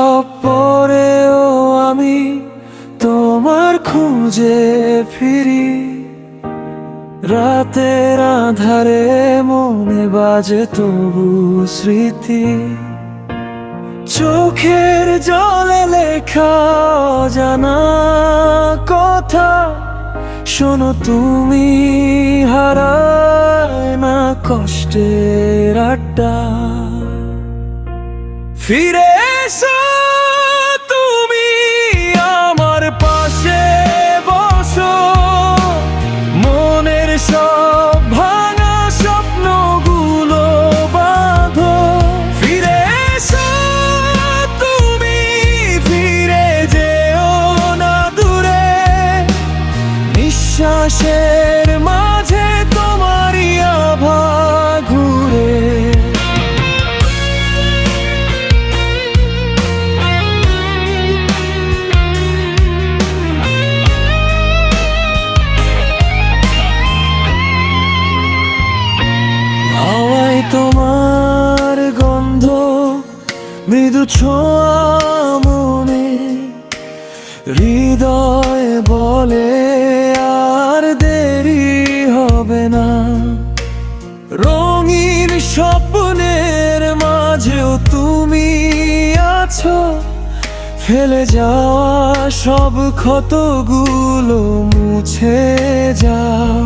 সব পরেও আমি তোমার খুঁজে ফিরি। রাতের আধারে মনে বাজে তবু স্মৃতি, চোখের জলে লেখা জানা কথা। শোনো তুমি, হারায় না কষ্টের আড্ডা। ফিরে এসো তুমি আমার পাশে বসো, মনের সব ভাঙা স্বপ্নগুলো বাঁধো। ফিরে এসো তুমি, ফিরে যেও না দূরে, নিঃশ্বাসের মাঝে তোমারই আভা ঘুরে। হাওয়ায় তোমার গন্ধ, মৃদু ছোঁয়া মনে, হৃদয় বলে আর দেরি হবে না। রঙিন স্বপ্নের মাঝেও তুমি আছো, ফেলে যাওয়া সব ক্ষতগুলো মুছে যাও।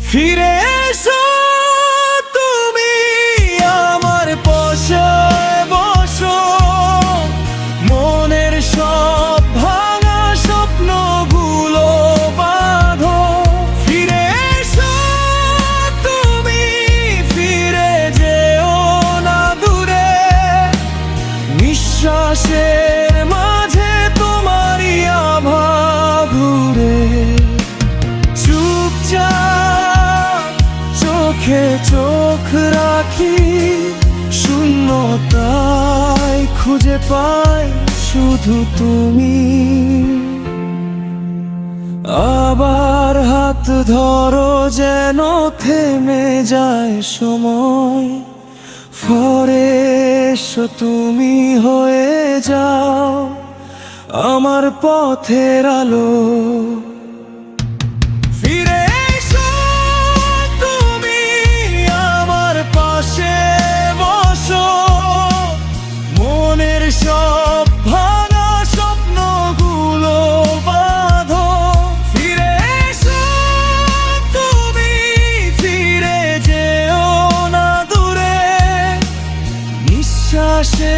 ফিরে এসো তুমি আমার পাশে বসো, মনের সব ভাঙা স্বপ্নগুলো বাঁধো। ফিরে এসো তুমি, ফিরে যেও না দূরে, নিঃশ্বাসের মাঝে তোমারই আভা ঘুরে। চুপচাপ চোখে চোখ রাখি, শূন্যতায় খুঁজে পাই শুধু তুমি। আবার হাত ধরো যেন থেমে যায় সময়, ফরে এসো তুমি হয়ে যাও আমার পথের আলো। ফিরে এসো তুমি আমার পাশে বসো, মনের সব ভাঙা স্বপ্নগুলো বাঁধো। ফিরে এসো তুমি, ফিরে যেও না দূরে, নিঃশ্বাসে